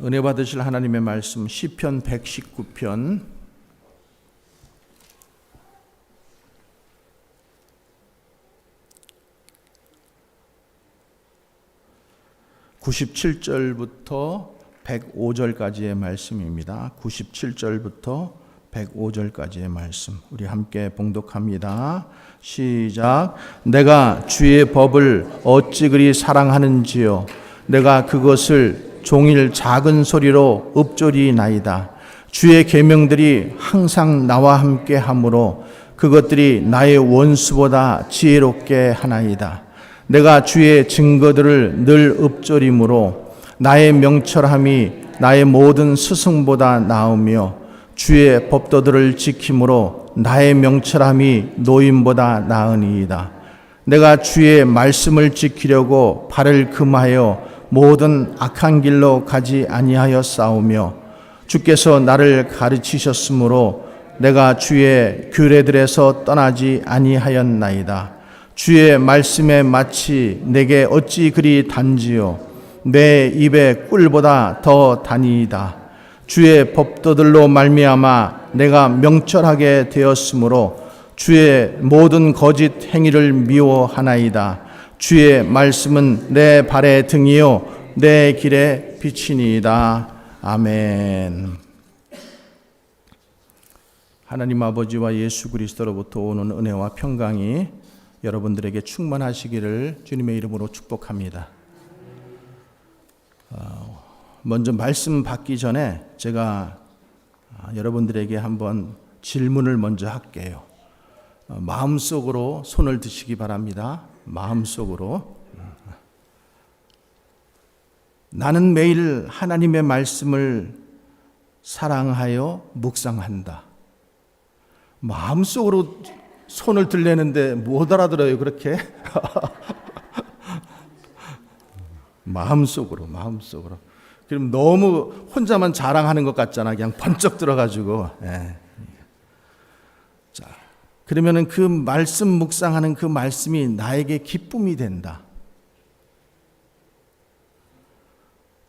은혜 받으실 하나님의 말씀 시편 119편 97절부터 105절까지의 말씀입니다. 97절부터 105절까지의 말씀 우리 함께 봉독합니다. 시작. 내가 주의 법을 어찌 그리 사랑하는지요. 내가 그것을 종일 작은 소리로 읊조리나이다. 주의 계명들이 항상 나와 함께 하므로 그것들이 나의 원수보다 지혜롭게 하나이다. 내가 주의 증거들을 늘 읊조림으로 나의 명철함이 나의 모든 스승보다 나으며 주의 법도들을 지킴으로 나의 명철함이 노인보다 나으니이다. 내가 주의 말씀을 지키려고 발을 금하여 모든 악한 길로 가지 아니하여 싸우며 주께서 나를 가르치셨으므로 내가 주의 규례들에서 떠나지 아니하였나이다. 주의 말씀에 마치 내게 어찌 그리 단지요 내 입에 꿀보다 더 다니이다. 주의 법도들로 말미암아 내가 명철하게 되었으므로 주의 모든 거짓 행위를 미워하나이다. 주의 말씀은 내 발의 등이요 내 길의 빛이니이다. 아멘. 하나님 아버지와 예수 그리스도로부터 오는 은혜와 평강이 여러분들에게 충만하시기를 주님의 이름으로 축복합니다. 먼저 말씀 받기 전에 제가 여러분들에게 한번 질문을 먼저 할게요. 마음속으로 손을 드시기 바랍니다. 마음속으로. 나는 매일 하나님의 말씀을 사랑하여 묵상한다. 마음속으로 손을 들려는데 못 알아들어요, 그렇게? 마음속으로. 그럼 너무 혼자만 자랑하는 것 같잖아. 그냥 번쩍 들어가지고. 예. 자, 그러면은 그 말씀 묵상하는 그 말씀이 나에게 기쁨이 된다.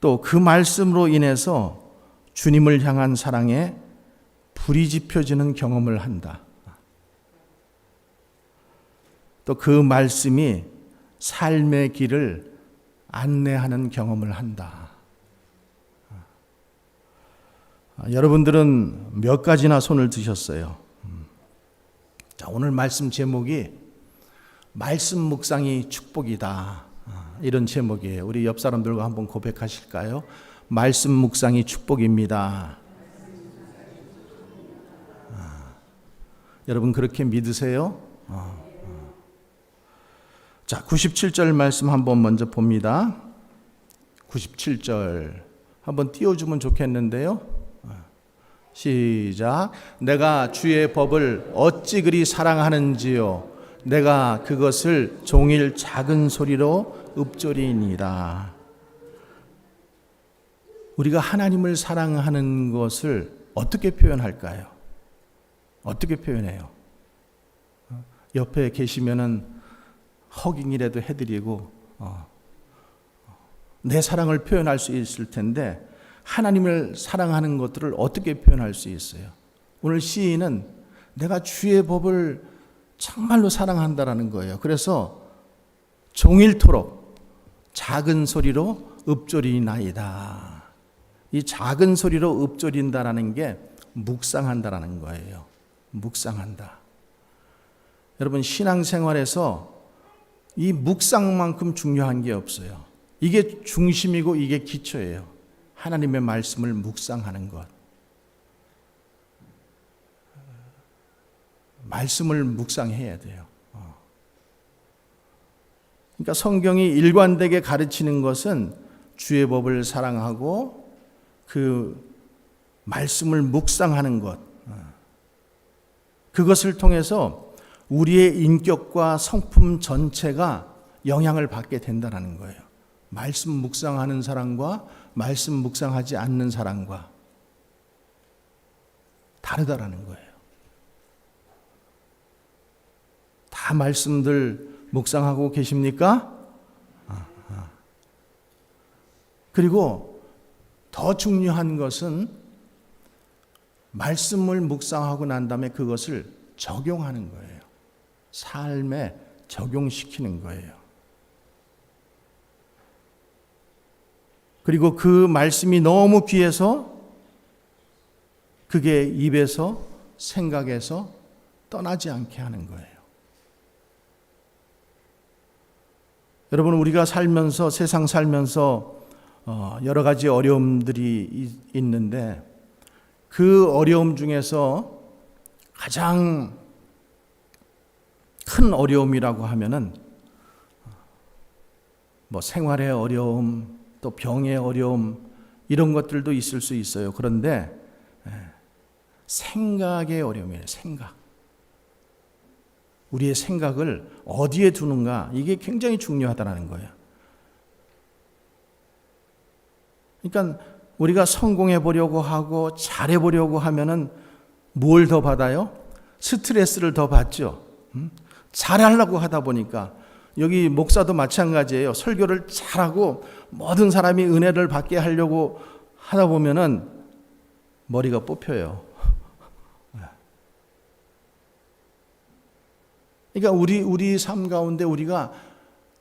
또 그 말씀으로 인해서 주님을 향한 사랑에 불이 지펴지는 경험을 한다. 또 그 말씀이 삶의 길을 안내하는 경험을 한다. 여러분들은 몇 가지나 손을 드셨어요? 자, 오늘 말씀 제목이 말씀 묵상이 축복이다. 이런 제목이에요. 우리 옆 사람들과 한번 고백하실까요? 말씀 묵상이 축복입니다. 여러분 그렇게 믿으세요? 자, 97절 말씀 한번 먼저 봅니다. 97절 한번 띄워주면 좋겠는데요. 시작. 내가 주의 법을 어찌 그리 사랑하는지요. 내가 그것을 종일 작은 소리로 읊조리니라. 우리가 하나님을 사랑하는 것을 어떻게 표현할까요? 어떻게 표현해요? 옆에 계시면은 허깅이라도 해드리고 내 사랑을 표현할 수 있을 텐데 하나님을 사랑하는 것들을 어떻게 표현할 수 있어요? 오늘 시인은 내가 주의 법을 정말로 사랑한다라는 거예요. 그래서 종일토록 작은 소리로 읊조리나이다. 이 작은 소리로 읊조린다라는 게 묵상한다라는 거예요. 묵상한다. 여러분 신앙생활에서 이 묵상만큼 중요한 게 없어요. 이게 중심이고 이게 기초예요. 하나님의 말씀을 묵상하는 것. 말씀을 묵상해야 돼요. 그러니까 성경이 일관되게 가르치는 것은 주의 법을 사랑하고 그 말씀을 묵상하는 것. 그것을 통해서 우리의 인격과 성품 전체가 영향을 받게 된다는 거예요. 말씀 묵상하는 사람과 말씀 묵상하지 않는 사람과 다르다라는 거예요. 다 말씀들 묵상하고 계십니까? 그리고 더 중요한 것은 말씀을 묵상하고 난 다음에 그것을 적용하는 거예요. 삶에 적용시키는 거예요. 그리고 그 말씀이 너무 귀해서 그게 입에서 생각에서 떠나지 않게 하는 거예요. 여러분, 우리가 살면서, 세상 살면서 여러 가지 어려움들이 있는데 그 어려움 중에서 가장 큰 어려움이라고 하면은 뭐 생활의 어려움, 또 병의 어려움, 이런 것들도 있을 수 있어요. 그런데 생각의 어려움이에요. 생각. 우리의 생각을 어디에 두는가, 이게 굉장히 중요하다는 거예요. 그러니까 우리가 성공해 보려고 하고 잘해 보려고 하면은 뭘 더 받아요? 스트레스를 더 받죠. 잘하려고 하다 보니까, 여기 목사도 마찬가지예요. 설교를 잘하고 모든 사람이 은혜를 받게 하려고 하다 보면은 머리가 뽑혀요. 그러니까 우리 삶 가운데 우리가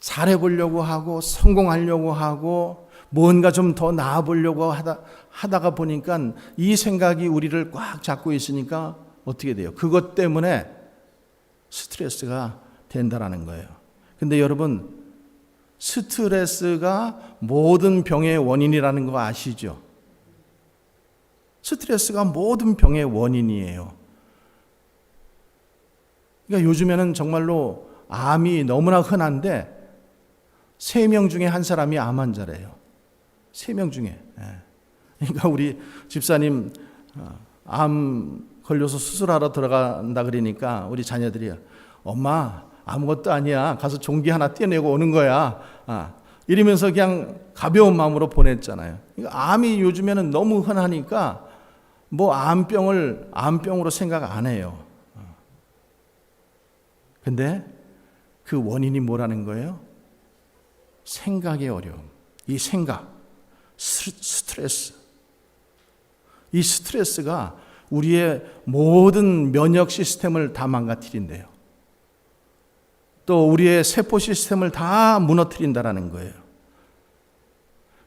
잘해 보려고 하고 성공하려고 하고 뭔가 좀 더 나아 보려고 하다가 보니까 이 생각이 우리를 꽉 잡고 있으니까 어떻게 돼요? 그것 때문에 스트레스가 된다라는 거예요. 근데 여러분, 스트레스가 모든 병의 원인이라는 거 아시죠? 스트레스가 모든 병의 원인이에요. 그러니까 요즘에는 정말로 암이 너무나 흔한데 3명 중에 한 사람이 암 환자래요. 3명 중에. 그러니까 우리 집사님 암 걸려서 수술하러 들어간다 그러니까 우리 자녀들이, 엄마 아무것도 아니야, 가서 종기 하나 떼내고 오는 거야, 이러면서 그냥 가벼운 마음으로 보냈잖아요. 그러니까 암이 요즘에는 너무 흔하니까 뭐 암병을 암병으로 생각 안 해요. 근데 그 원인이 뭐라는 거예요? 생각의 어려움. 이 생각, 스트레스. 이 스트레스가 우리의 모든 면역 시스템을 다 망가뜨린대요. 또 우리의 세포 시스템을 다 무너뜨린다라는 거예요.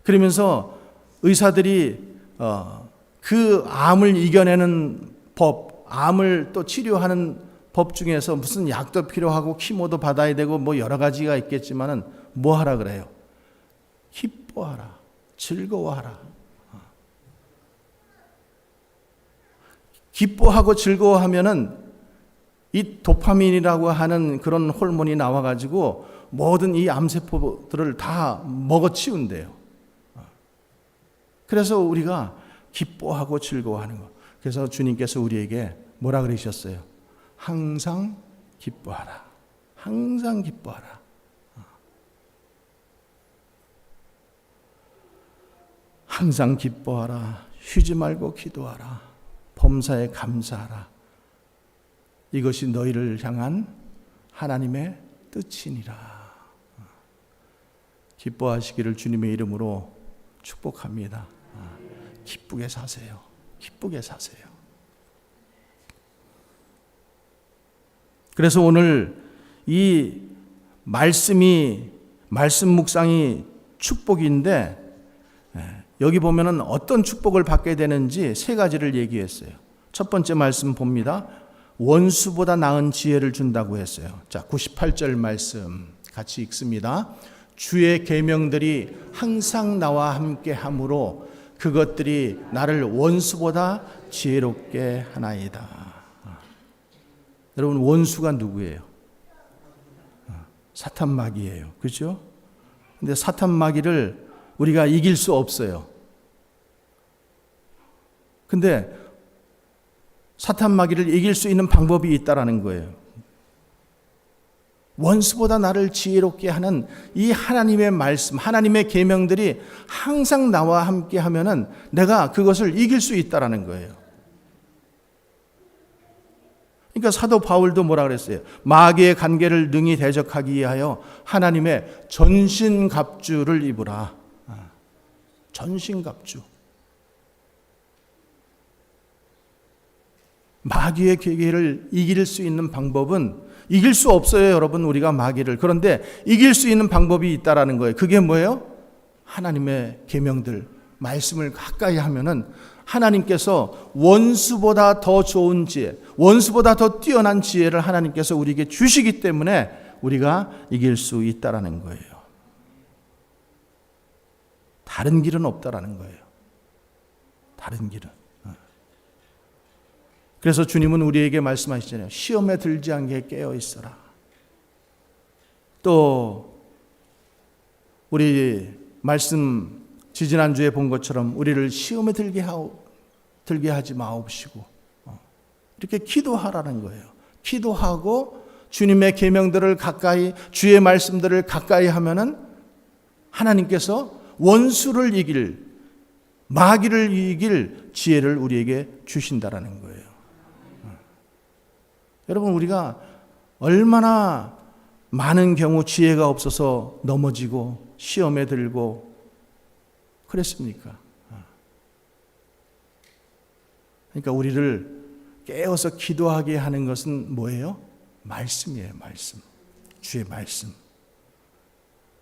그러면서 의사들이 그 암을 이겨내는 법, 암을 또 치료하는 법 중에서 무슨 약도 필요하고 키모도 받아야 되고 뭐 여러 가지가 있겠지만은 뭐 하라 그래요? 기뻐하라, 즐거워하라. 기뻐하고 즐거워하면은 이 도파민이라고 하는 그런 호르몬이 나와가지고 모든 이 암세포들을 다 먹어치운대요. 그래서 우리가 기뻐하고 즐거워하는 거. 그래서 주님께서 우리에게 뭐라 그러셨어요? 항상 기뻐하라. 항상 기뻐하라. 항상 기뻐하라. 쉬지 말고 기도하라. 범사에 감사하라. 이것이 너희를 향한 하나님의 뜻이니라. 기뻐하시기를 주님의 이름으로 축복합니다. 기쁘게 사세요. 기쁘게 사세요. 그래서 오늘 이 말씀 묵상이 축복인데, 여기 보면은 어떤 축복을 받게 되는지 3가지를 얘기했어요. 첫 번째 말씀 봅니다. 원수보다 나은 지혜를 준다고 했어요. 자, 98절 말씀 같이 읽습니다. 주의 계명들이 항상 나와 함께 함으로 그것들이 나를 원수보다 지혜롭게 하나이다. 여러분, 원수가 누구예요? 사탄 마귀예요. 그렇죠? 근데 사탄 마귀를 우리가 이길 수 없어요. 근데 사탄 마귀를 이길 수 있는 방법이 있다라는 거예요. 원수보다 나를 지혜롭게 하는 이 하나님의 말씀, 하나님의 계명들이 항상 나와 함께 하면은 내가 그것을 이길 수 있다라는 거예요. 그러니까 사도 바울도 뭐라 그랬어요? 마귀의 간계를 능히 대적하기 위하여 하나님의 전신갑주를 입으라. 전신갑주. 마귀의 계계를 이길 수 있는 방법은, 이길 수 없어요, 여러분, 우리가 마귀를. 그런데 이길 수 있는 방법이 있다라는 거예요. 그게 뭐예요? 하나님의 계명들, 말씀을 가까이 하면은 하나님께서 원수보다 더 좋은 지혜, 원수보다 더 뛰어난 지혜를 하나님께서 우리에게 주시기 때문에 우리가 이길 수 있다라는 거예요. 다른 길은 없다라는 거예요. 다른 길은. 그래서 주님은 우리에게 말씀하시잖아요. 시험에 들지 않게 깨어 있어라. 또 우리 말씀 지지난주에 본 것처럼 우리를 시험에 들게 하지 마옵시고 이렇게 기도하라는 거예요. 기도하고 주님의 계명들을 가까이, 주의 말씀들을 가까이 하면은 하나님께서 원수를 이길, 마귀를 이길 지혜를 우리에게 주신다라는 거예요. 여러분, 우리가 얼마나 많은 경우 지혜가 없어서 넘어지고 시험에 들고 그랬습니까? 그러니까 우리를 깨어서 기도하게 하는 것은 뭐예요? 말씀이에요, 말씀. 주의 말씀.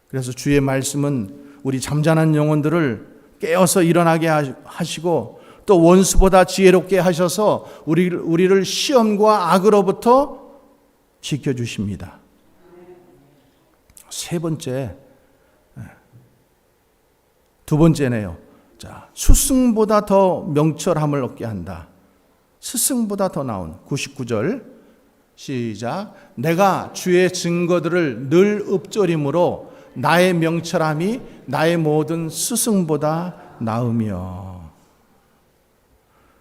그래서 주의 말씀은 우리 잠자는 영혼들을 깨어서 일어나게 하시고 또 원수보다 지혜롭게 하셔서 우리를 시험과 악으로부터 지켜주십니다. 두 번째네요. 자, 스승보다 더 명철함을 얻게 한다. 스승보다 더 나은 99절 시작. 내가 주의 증거들을 늘 읊조림으로 나의 명철함이 나의 모든 스승보다 나으며.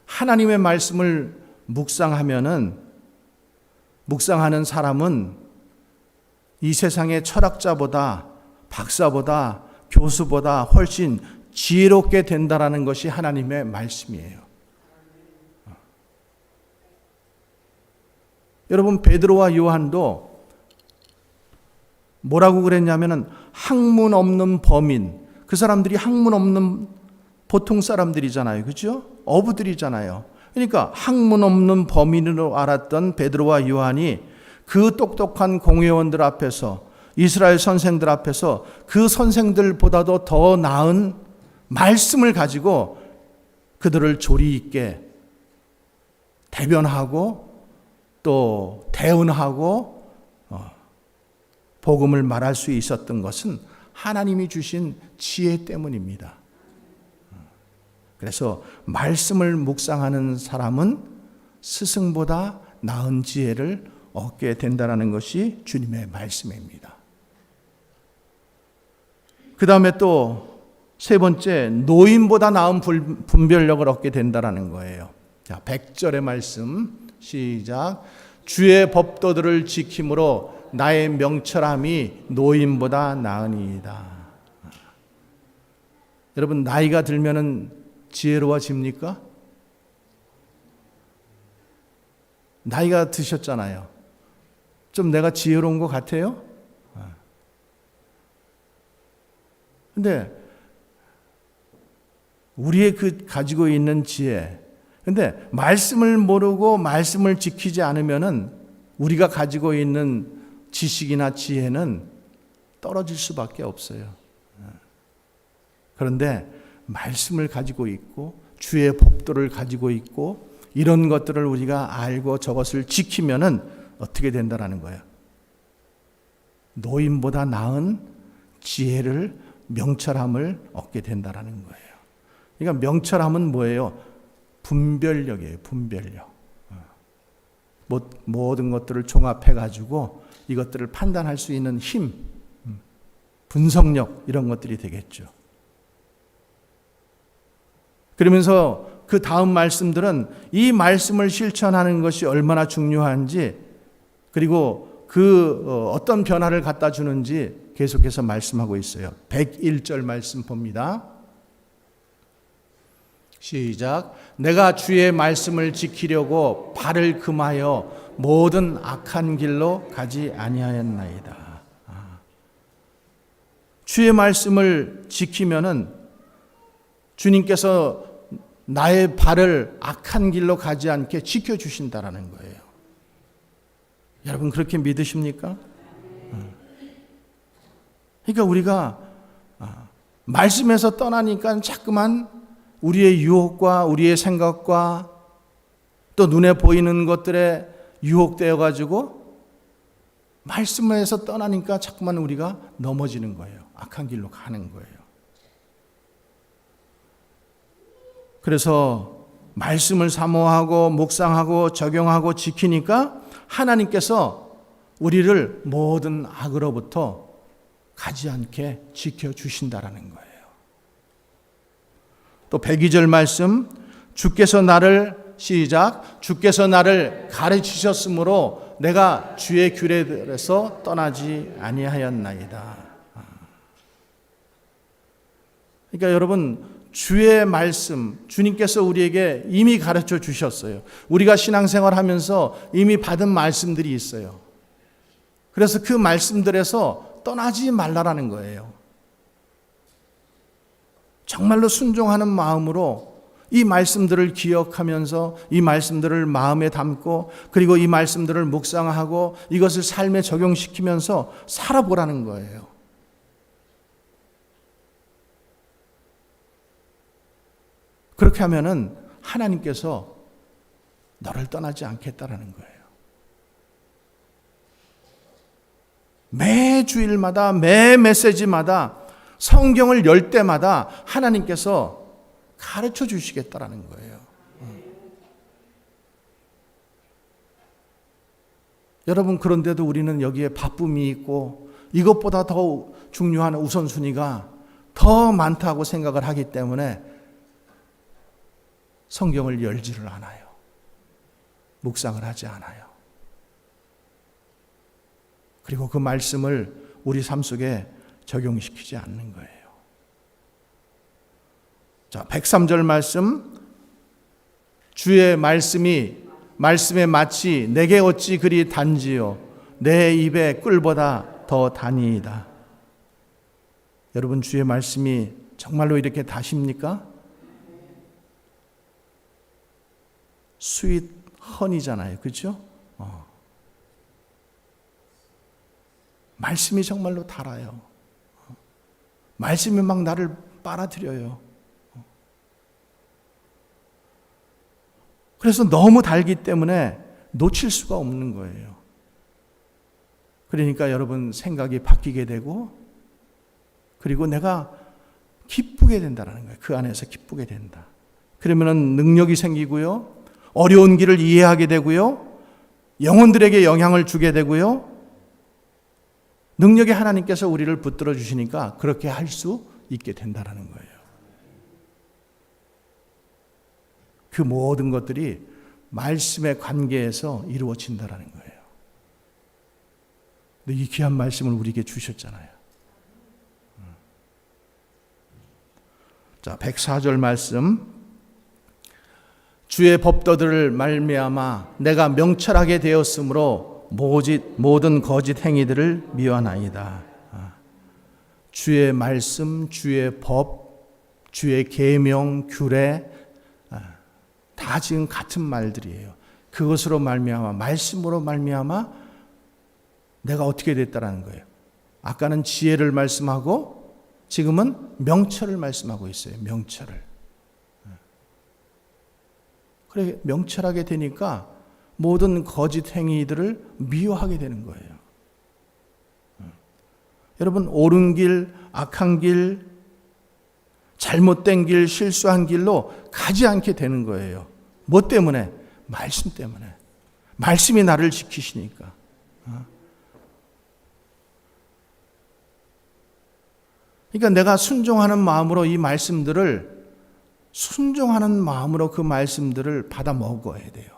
하나님의 말씀을 묵상하는 사람은 이 세상의 철학자보다, 박사보다, 교수보다 훨씬 지혜롭게 된다라는 것이 하나님의 말씀이에요. 여러분, 베드로와 요한도 뭐라고 그랬냐면은 학문 없는 범인, 그 사람들이 학문 없는 보통 사람들이잖아요. 그렇죠? 어부들이잖아요. 그러니까 학문 없는 범인으로 알았던 베드로와 요한이 그 똑똑한 공회원들 앞에서, 이스라엘 선생들 앞에서 그 선생들보다도 더 나은 말씀을 가지고 그들을 조리 있게 대변하고 또 대언하고 복음을 말할 수 있었던 것은 하나님이 주신 지혜 때문입니다. 그래서 말씀을 묵상하는 사람은 스승보다 나은 지혜를 얻게 된다는 것이 주님의 말씀입니다. 그 다음에 또 세 번째, 노인보다 나은 분별력을 얻게 된다는 거예요. 자, 100절의 말씀 시작. 주의 법도들을 지킴으로 나의 명철함이 노인보다 나으니이다. 여러분, 나이가 들면은 지혜로워집니까? 나이가 드셨잖아요. 좀 내가 지혜로운 것 같아요? 근데 우리의 그 가지고 있는 지혜, 근데 말씀을 모르고 말씀을 지키지 않으면은 우리가 가지고 있는 지식이나 지혜는 떨어질 수밖에 없어요. 그런데 말씀을 가지고 있고 주의 법도를 가지고 있고 이런 것들을 우리가 알고 저것을 지키면은 어떻게 된다라는 거예요? 노인보다 나은 지혜를, 명철함을 얻게 된다라는 거예요. 그러니까 명철함은 뭐예요? 분별력이에요. 분별력. 모든 것들을 종합해가지고 이것들을 판단할 수 있는 힘, 분석력, 이런 것들이 되겠죠. 그러면서 그 다음 말씀들은 이 말씀을 실천하는 것이 얼마나 중요한지, 그리고 그 어떤 변화를 갖다 주는지 계속해서 말씀하고 있어요. 101절 말씀 봅니다. 시작. 내가 주의 말씀을 지키려고 발을 금하여 모든 악한 길로 가지 아니하였나이다. 주의 말씀을 지키면은 주님께서 나의 발을 악한 길로 가지 않게 지켜주신다라는 거예요. 여러분 그렇게 믿으십니까? 그러니까 우리가 말씀에서 떠나니까 자꾸만 우리의 유혹과 우리의 생각과 또 눈에 보이는 것들에 유혹되어 가지고 말씀에서 떠나니까 자꾸만 우리가 넘어지는 거예요. 악한 길로 가는 거예요. 그래서 말씀을 사모하고 묵상하고 적용하고 지키니까 하나님께서 우리를 모든 악으로부터 가지 않게 지켜주신다라는 거예요. 또 102절 말씀, 주께서 나를 시작, 주께서 나를 가르치셨으므로 내가 주의 규례들에서 떠나지 아니하였나이다. 그러니까 여러분, 주의 말씀, 주님께서 우리에게 이미 가르쳐 주셨어요. 우리가 신앙생활 하면서 이미 받은 말씀들이 있어요. 그래서 그 말씀들에서 떠나지 말라라는 거예요. 정말로 순종하는 마음으로 이 말씀들을 기억하면서 이 말씀들을 마음에 담고 그리고 이 말씀들을 묵상하고 이것을 삶에 적용시키면서 살아보라는 거예요. 그렇게 하면은 하나님께서 너를 떠나지 않겠다라는 거예요. 매 주일마다 매 메시지마다 성경을 열 때마다 하나님께서 가르쳐 주시겠다라는 거예요. 여러분 그런데도 우리는 여기에 바쁨이 있고 이것보다 더 중요한 우선순위가 더 많다고 생각을 하기 때문에 성경을 열지를 않아요. 묵상을 하지 않아요. 그리고 그 말씀을 우리 삶 속에 적용시키지 않는 거예요. 자, 103절 말씀, 주의 말씀에 마치 내게 어찌 그리 단지요 내 입에 꿀보다 더 다니이다. 여러분 주의 말씀이 정말로 이렇게 다십니까? 스윗 허니잖아요. 그렇죠? 말씀이 정말로 달아요. 말씀이 막 나를 빨아들여요. 그래서 너무 달기 때문에 놓칠 수가 없는 거예요. 그러니까 여러분 생각이 바뀌게 되고 그리고 내가 기쁘게 된다는 거예요. 그 안에서 기쁘게 된다. 그러면은 능력이 생기고요. 어려운 길을 이해하게 되고요. 영혼들에게 영향을 주게 되고요. 능력의 하나님께서 우리를 붙들어 주시니까 그렇게 할 수 있게 된다는 거예요. 그 모든 것들이 말씀의 관계에서 이루어진다는 거예요. 근데 이 귀한 말씀을 우리에게 주셨잖아요. 자, 104절 말씀. 주의 법도들을 말미암아 내가 명철하게 되었으므로 모든 거짓 행위들을 미워하나이다. 주의 말씀, 주의 법, 주의 계명, 규례 다 지금 같은 말들이에요. 그것으로 말미암아, 말씀으로 말미암아 내가 어떻게 됐다라는 거예요. 아까는 지혜를 말씀하고 지금은 명철을 말씀하고 있어요. 명철을. 그래 명철하게 되니까 모든 거짓 행위들을 미워하게 되는 거예요. 여러분 옳은 길, 악한 길, 잘못된 길, 실수한 길로 가지 않게 되는 거예요. 뭐 때문에? 말씀 때문에. 말씀이 나를 지키시니까. 그러니까 내가 순종하는 마음으로 이 말씀들을 순종하는 마음으로 그 말씀들을 받아 먹어야 돼요.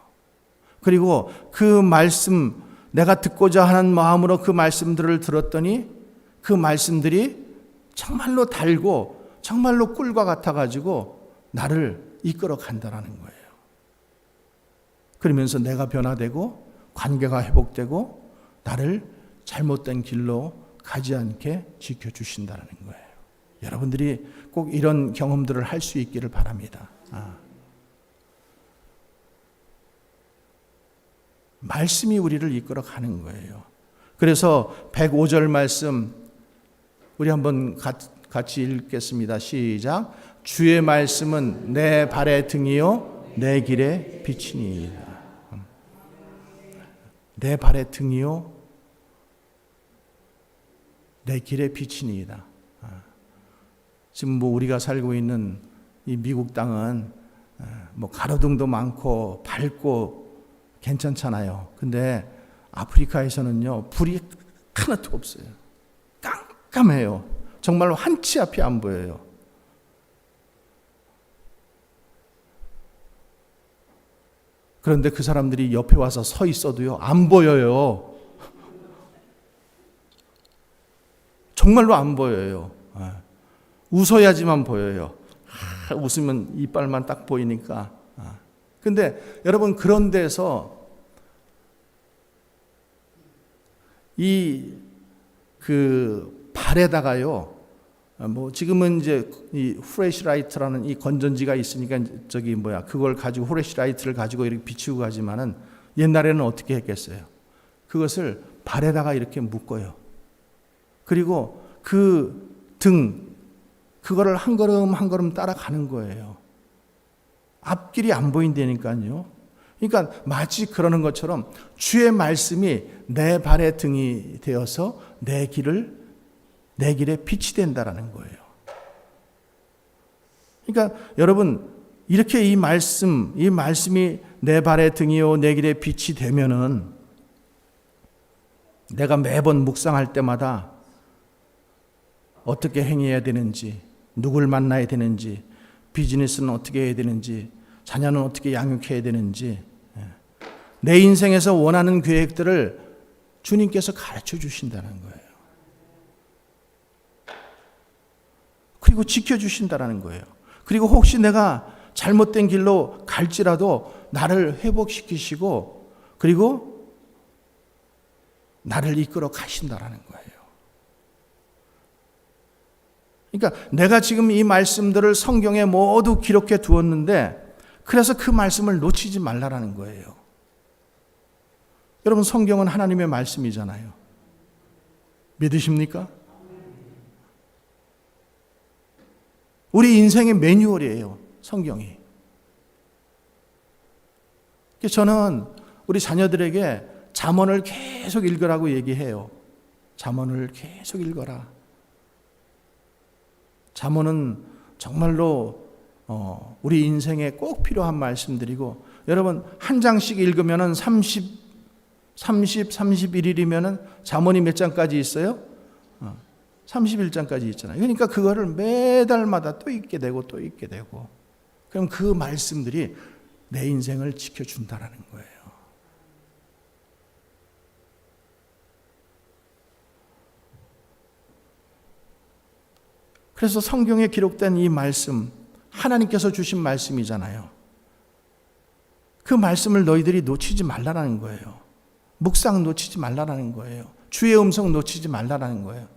그리고 그 말씀 내가 듣고자 하는 마음으로 그 말씀들을 들었더니 그 말씀들이 정말로 달고 정말로 꿀과 같아가지고 나를 이끌어 간다라는 거예요. 그러면서 내가 변화되고 관계가 회복되고 나를 잘못된 길로 가지 않게 지켜주신다는 거예요. 여러분들이 꼭 이런 경험들을 할 수 있기를 바랍니다. 말씀이 우리를 이끌어 가는 거예요. 그래서 105절 말씀 우리 한번 같이 읽겠습니다. 시작. 주의 말씀은 내 발의 등이요 내 길의 빛이니이다. 내 발의 등이요 내 길의 빛이니이다. 지금 우리가 살고 있는 이 미국 땅은 가로등도 많고 밝고 괜찮잖아요. 근데 아프리카에서는요 불이 하나도 없어요. 깜깜해요. 정말로 한 치 앞이 안 보여요. 그런데 그 사람들이 옆에 와서 서 있어도요 안 보여요. 정말로 안 보여요. 웃어야지만 보여요. 웃으면 이빨만 딱 보이니까. 근데 여러분 그런 데서 그 발에다가요. 지금은 이제 이 후레시라이트라는 이 건전지가 있으니까 그걸 가지고 후레시라이트를 가지고 이렇게 비추고 가지만은 옛날에는 어떻게 했겠어요? 그것을 발에다가 이렇게 묶어요. 그리고 그 그거를 한 걸음 한 걸음 따라가는 거예요. 앞길이 안 보인다니까요. 그러니까 마치 그러는 것처럼 주의 말씀이 내 발의 등이 되어서 내 길에 빛이 된다라는 거예요. 그러니까 여러분 이렇게 이 말씀이 내 발의 등이요 내 길의 빛이 되면은 내가 매번 묵상할 때마다 어떻게 행해야 되는지, 누굴 만나야 되는지, 비즈니스는 어떻게 해야 되는지, 자녀는 어떻게 양육해야 되는지, 내 인생에서 원하는 계획들을 주님께서 가르쳐 주신다는 거예요. 그리고 지켜주신다는 거예요. 그리고 혹시 내가 잘못된 길로 갈지라도 나를 회복시키시고 그리고 나를 이끌어 가신다는 거예요. 그러니까 내가 지금 이 말씀들을 성경에 모두 기록해 두었는데 그래서 그 말씀을 놓치지 말라라는 거예요. 여러분 성경은 하나님의 말씀이잖아요. 믿으십니까? 우리 인생의 매뉴얼이에요. 성경이. 저는 우리 자녀들에게 잠언을 계속 읽으라고 얘기해요. 잠언을 계속 읽어라. 잠언은 정말로 우리 인생에 꼭 필요한 말씀들이고 여러분 한 장씩 읽으면 31일이면 잠언이 몇 장까지 있어요? 31장까지 있잖아요. 그러니까 그거를 매달마다 또 읽게 되고 또 읽게 되고 그럼 그 말씀들이 내 인생을 지켜준다는 거예요. 그래서 성경에 기록된 이 말씀, 하나님께서 주신 말씀이잖아요. 그 말씀을 너희들이 놓치지 말라는 거예요. 묵상 놓치지 말라는 거예요. 주의 음성 놓치지 말라는 거예요.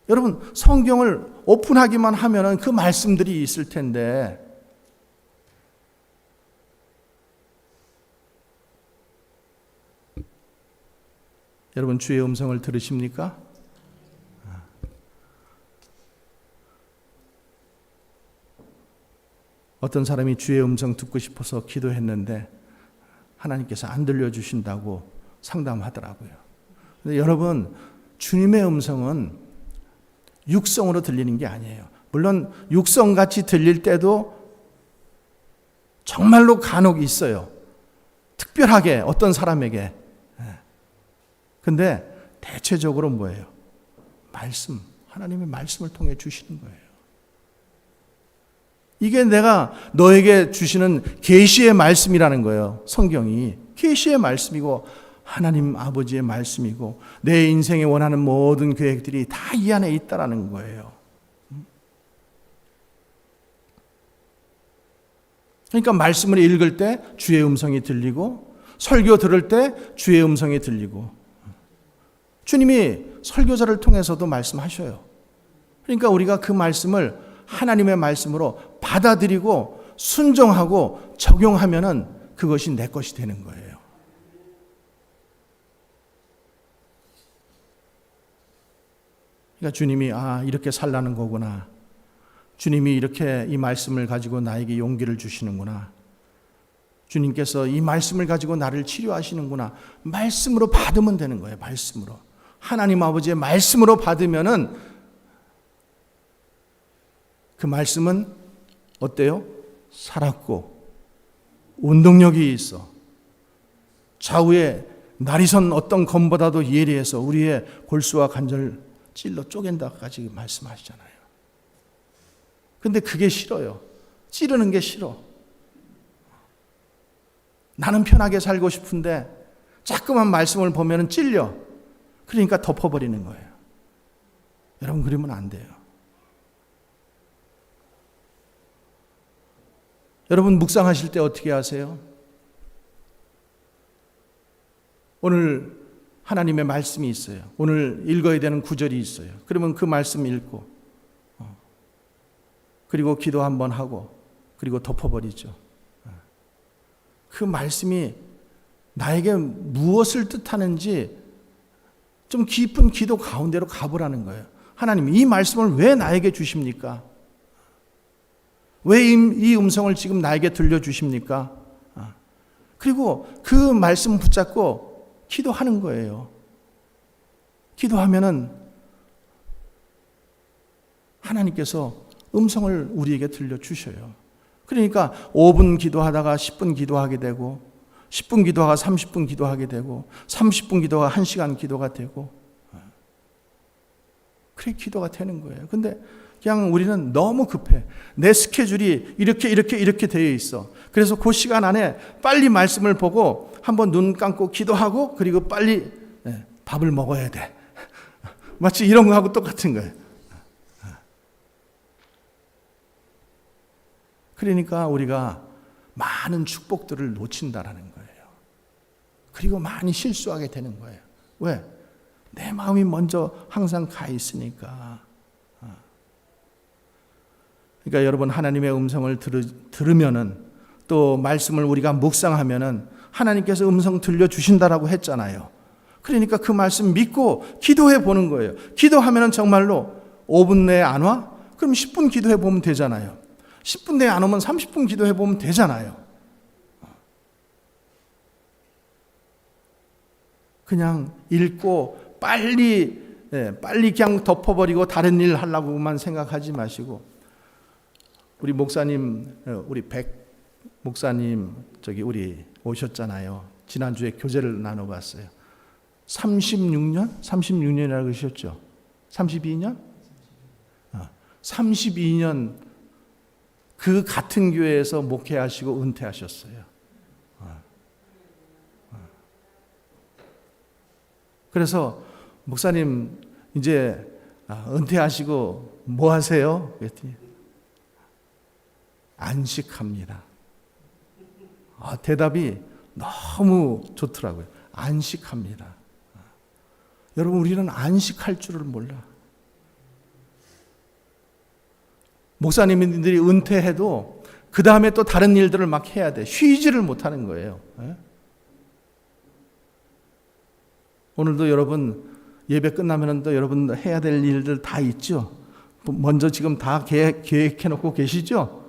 여러분 성경을 오픈하기만 하면은 그 말씀들이 있을 텐데 여러분 주의 음성을 들으십니까? 어떤 사람이 주의 음성 듣고 싶어서 기도했는데 하나님께서 안 들려주신다고 상담하더라고요. 근데 여러분 주님의 음성은 육성으로 들리는 게 아니에요. 물론 육성같이 들릴 때도 정말로 간혹 있어요. 특별하게 어떤 사람에게. 근데 대체적으로 뭐예요? 말씀, 하나님의 말씀을 통해 주시는 거예요. 이게 내가 너에게 주시는 계시의 말씀이라는 거예요. 성경이 계시의 말씀이고 하나님 아버지의 말씀이고 내 인생에 원하는 모든 계획들이 다 이 안에 있다라는 거예요. 그러니까 말씀을 읽을 때 주의 음성이 들리고 설교 들을 때 주의 음성이 들리고 주님이 설교자를 통해서도 말씀하셔요. 그러니까 우리가 그 말씀을 하나님의 말씀으로 받아들이고 순종하고 적용하면은 그것이 내 것이 되는 거예요. 그러니까 주님이 이렇게 살라는 거구나. 주님이 이렇게 이 말씀을 가지고 나에게 용기를 주시는구나. 주님께서 이 말씀을 가지고 나를 치료하시는구나. 말씀으로 받으면 되는 거예요. 말씀으로. 하나님 아버지의 말씀으로 받으면은 그 말씀은 어때요? 살았고 운동력이 있어. 좌우에 날이 선 어떤 검보다도 예리해서 우리의 골수와 관절을 찔러 쪼갠다까지 말씀하시잖아요. 근데 그게 싫어요. 찌르는 게 싫어. 나는 편하게 살고 싶은데 자꾸만 말씀을 보면 찔려. 그러니까 덮어버리는 거예요. 여러분, 그러면 안 돼요. 여러분, 묵상하실 때 어떻게 하세요? 오늘 하나님의 말씀이 있어요. 오늘 읽어야 되는 구절이 있어요. 그러면 그 말씀 읽고 그리고 기도 한번 하고 그리고 덮어버리죠. 그 말씀이 나에게 무엇을 뜻하는지 좀 깊은 기도 가운데로 가보라는 거예요. 하나님, 이 말씀을 왜 나에게 주십니까? 왜 이 음성을 지금 나에게 들려주십니까? 그리고 그 말씀 붙잡고 기도하는 거예요. 기도하면은 하나님께서 음성을 우리에게 들려주셔요. 그러니까 5분 기도하다가 10분 기도하게 되고 10분 기도하다가 30분 기도하게 되고 30분 기도가 1시간 기도가 되고 그렇게 기도가 되는 거예요. 근데 그냥 우리는 너무 급해. 내 스케줄이 이렇게 되어 있어. 그래서 그 시간 안에 빨리 말씀을 보고 한번 눈 감고 기도하고 그리고 빨리 밥을 먹어야 돼. 마치 이런 거하고 똑같은 거예요. 그러니까 우리가 많은 축복들을 놓친다라는 거예요. 그리고 많이 실수하게 되는 거예요. 왜? 내 마음이 먼저 항상 가 있으니까. 그러니까 여러분, 하나님의 음성을 들으면은 또 말씀을 우리가 묵상하면은 하나님께서 음성 들려주신다라고 했잖아요. 그러니까 그 말씀 믿고 기도해 보는 거예요. 기도하면은 정말로 5분 내에 안 와? 그럼 10분 기도해 보면 되잖아요. 10분 내에 안 오면 30분 기도해 보면 되잖아요. 그냥 읽고 빨리 그냥 덮어버리고 다른 일 하려고만 생각하지 마시고, 우리 목사님, 우리 백 목사님 우리 오셨잖아요. 지난주에 교제를 나눠봤어요. 36년이라고 그러셨죠? 32년? 32년 그 같은 교회에서 목회하시고 은퇴하셨어요. 그래서 목사님 이제 은퇴하시고 뭐 하세요? 그랬더니 안식합니다. 대답이 너무 좋더라고요. 안식합니다. 여러분, 우리는 안식할 줄을 몰라. 목사님들이 은퇴해도 그 다음에 또 다른 일들을 막 해야 돼. 쉬지를 못하는 거예요. 오늘도 여러분 예배 끝나면 또 여러분 해야 될 일들 다 있죠. 먼저 지금 다 계획해 놓고 계시죠.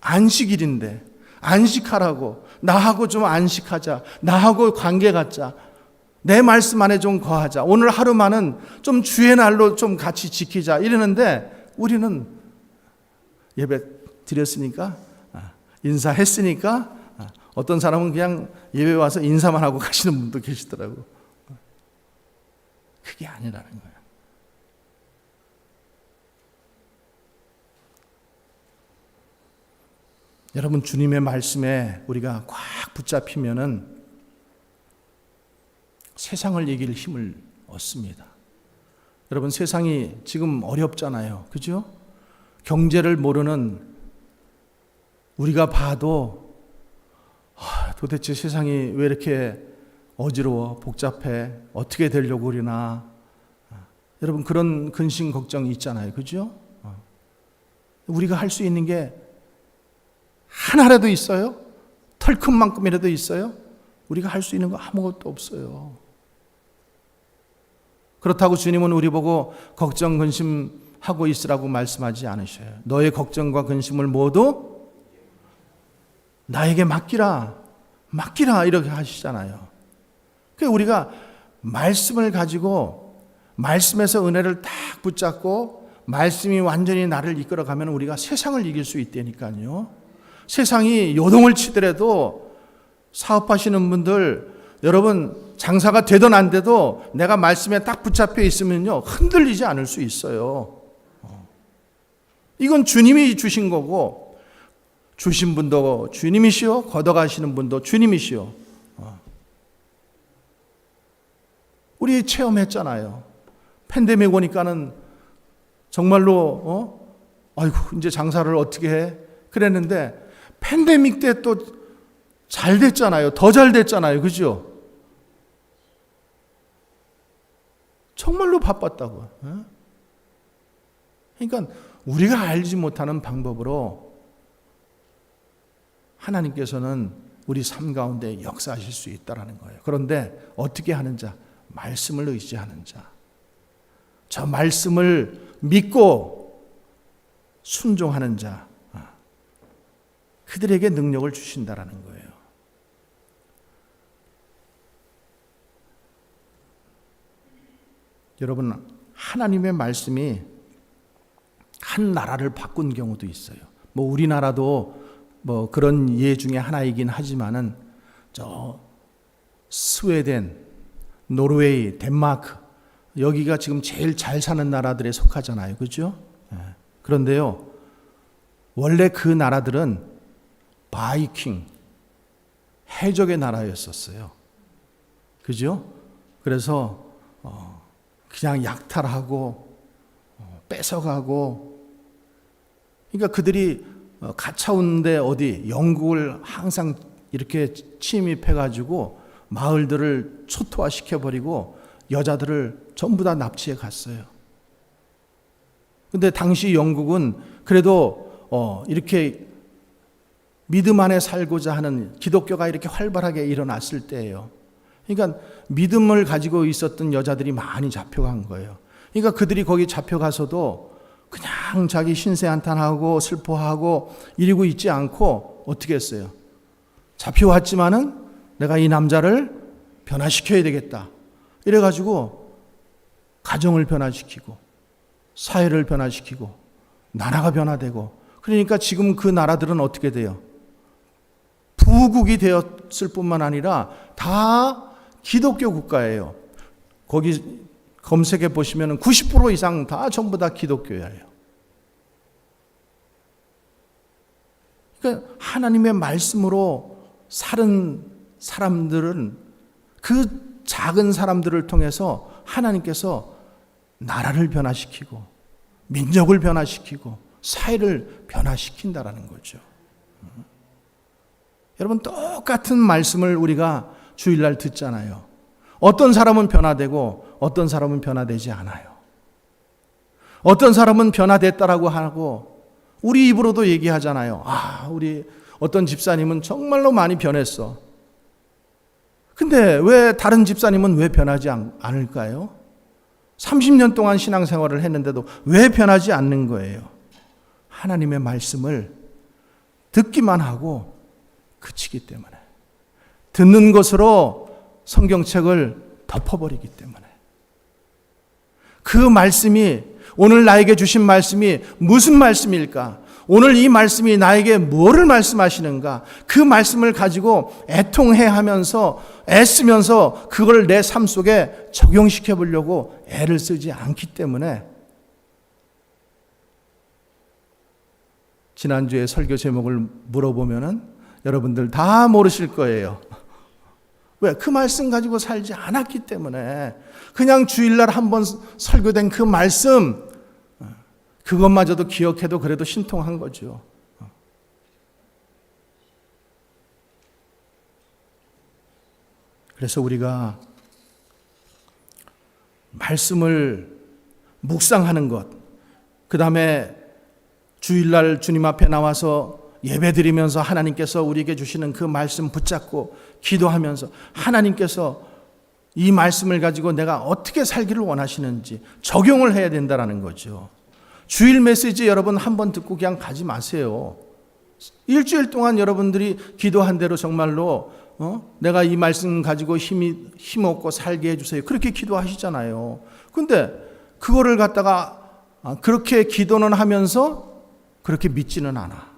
안식일인데 안식하라고, 나하고 좀 안식하자, 나하고 관계 갖자, 내 말씀 안에 좀 거하자, 오늘 하루만은 좀 주의 날로 좀 같이 지키자 이러는데, 우리는 예배 드렸으니까 인사했으니까 어떤 사람은 그냥 예배 와서 인사만 하고 가시는 분도 계시더라고. 그게 아니라는 거예요. 여러분, 주님의 말씀에 우리가 꽉 붙잡히면은 세상을 이길 힘을 얻습니다. 여러분, 세상이 지금 어렵잖아요. 그죠? 경제를 모르는 우리가 봐도 도대체 세상이 왜 이렇게 어지러워, 복잡해, 어떻게 되려고 그러나. 여러분, 그런 근심 걱정이 있잖아요. 그죠? 우리가 할 수 있는 게 하나라도 있어요? 털큰만큼이라도 있어요? 우리가 할 수 있는 거 아무것도 없어요. 그렇다고 주님은 우리 보고 걱정 근심하고 있으라고 말씀하지 않으셔요. 너의 걱정과 근심을 모두 나에게 맡기라 이렇게 하시잖아요. 그러니까 우리가 말씀을 가지고 말씀에서 은혜를 딱 붙잡고 말씀이 완전히 나를 이끌어가면 우리가 세상을 이길 수 있다니까요. 세상이 요동을 치더라도 사업하시는 분들, 여러분 장사가 되든 안 돼도 내가 말씀에 딱 붙잡혀 있으면요 흔들리지 않을 수 있어요. 이건 주님이 주신 거고, 주신 분도 주님이시오, 걷어가시는 분도 주님이시오. 우리 체험했잖아요. 팬데믹 오니까는 정말로 아이고 이제 장사를 어떻게 해? 그랬는데 팬데믹 때 또 잘 됐잖아요. 더 잘 됐잖아요. 그죠? 정말로 바빴다고. 그러니까 우리가 알지 못하는 방법으로 하나님께서는 우리 삶 가운데 역사하실 수 있다는 거예요. 그런데 어떻게 하는 자? 말씀을 의지하는 자. 저 말씀을 믿고 순종하는 자. 그들에게 능력을 주신다라는 거예요. 여러분, 하나님의 말씀이 한 나라를 바꾼 경우도 있어요. 뭐 우리나라도 뭐 그런 예 중에 하나이긴 하지만은 저 스웨덴, 노르웨이, 덴마크 여기가 지금 제일 잘 사는 나라들에 속하잖아요. 그렇죠? 그런데요. 원래 그 나라들은 바이킹, 해적의 나라였었어요. 그죠? 그래서 그냥 약탈하고 뺏어가고, 그러니까 그들이 가차운데 어디 영국을 항상 이렇게 침입해가지고 마을들을 초토화시켜버리고 여자들을 전부 다 납치해 갔어요. 근데 당시 영국은 그래도 이렇게 믿음 안에 살고자 하는 기독교가 이렇게 활발하게 일어났을 때예요. 그러니까 믿음을 가지고 있었던 여자들이 많이 잡혀간 거예요. 그러니까 그들이 거기 잡혀가서도 그냥 자기 신세한탄하고 슬퍼하고 이러고 있지 않고 어떻게 했어요? 잡혀왔지만은 내가 이 남자를 변화시켜야 되겠다. 이래가지고 가정을 변화시키고 사회를 변화시키고 나라가 변화되고, 그러니까 지금 그 나라들은 어떻게 돼요? 부국이 되었을 뿐만 아니라 다 기독교 국가예요. 거기 검색해 보시면 90% 이상 다 전부 다 기독교예요. 그러니까 하나님의 말씀으로 사는 사람들은 그 작은 사람들을 통해서 하나님께서 나라를 변화시키고 민족을 변화시키고 사회를 변화시킨다라는 거죠. 여러분, 똑같은 말씀을 우리가 주일날 듣잖아요. 어떤 사람은 변화되고 어떤 사람은 변화되지 않아요. 어떤 사람은 변화됐다라고 하고 우리 입으로도 얘기하잖아요. 우리 어떤 집사님은 정말로 많이 변했어. 근데 왜 다른 집사님은 왜 변하지 않을까요? 30년 동안 신앙생활을 했는데도 왜 변하지 않는 거예요? 하나님의 말씀을 듣기만 하고 그치기 때문에, 듣는 것으로 성경책을 덮어버리기 때문에. 그 말씀이, 오늘 나에게 주신 말씀이 무슨 말씀일까? 오늘 이 말씀이 나에게 뭐를 말씀하시는가? 그 말씀을 가지고 애통해하면서 애쓰면서 그걸 내 삶 속에 적용시켜 보려고 애를 쓰지 않기 때문에 지난주에 설교 제목을 물어보면은 여러분들 다 모르실 거예요. 왜? 그 말씀 가지고 살지 않았기 때문에. 그냥 주일날 한번 설교된 그 말씀, 그것마저도 기억해도 그래도 신통한 거죠. 그래서 우리가 말씀을 묵상하는 것, 그 다음에 주일날 주님 앞에 나와서 예배드리면서 하나님께서 우리에게 주시는 그 말씀 붙잡고 기도하면서 하나님께서 이 말씀을 가지고 내가 어떻게 살기를 원하시는지 적용을 해야 된다는 거죠. 주일 메시지 여러분 한 번 듣고 그냥 가지 마세요. 일주일 동안 여러분들이 기도한 대로 정말로 내가 이 말씀 가지고 힘없고 살게 해주세요. 그렇게 기도하시잖아요. 근데 그거를 갖다가 그렇게 기도는 하면서 그렇게 믿지는 않아.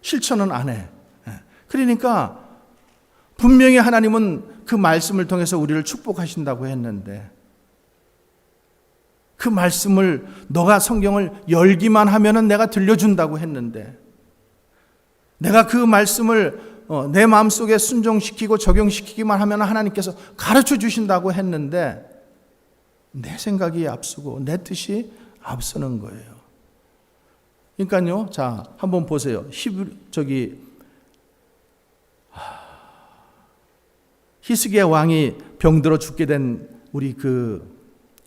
실천은 안 해. 그러니까 분명히 하나님은 그 말씀을 통해서 우리를 축복하신다고 했는데 그 말씀을 너가 성경을 열기만 하면은 내가 들려준다고 했는데 내가 그 말씀을 내 마음속에 순종시키고 적용시키기만 하면 하나님께서 가르쳐 주신다고 했는데 내 생각이 앞서고 내 뜻이 앞서는 거예요. 그러니까요. 자, 한번 보세요. 히스기야 왕이 병들어 죽게 된 우리 그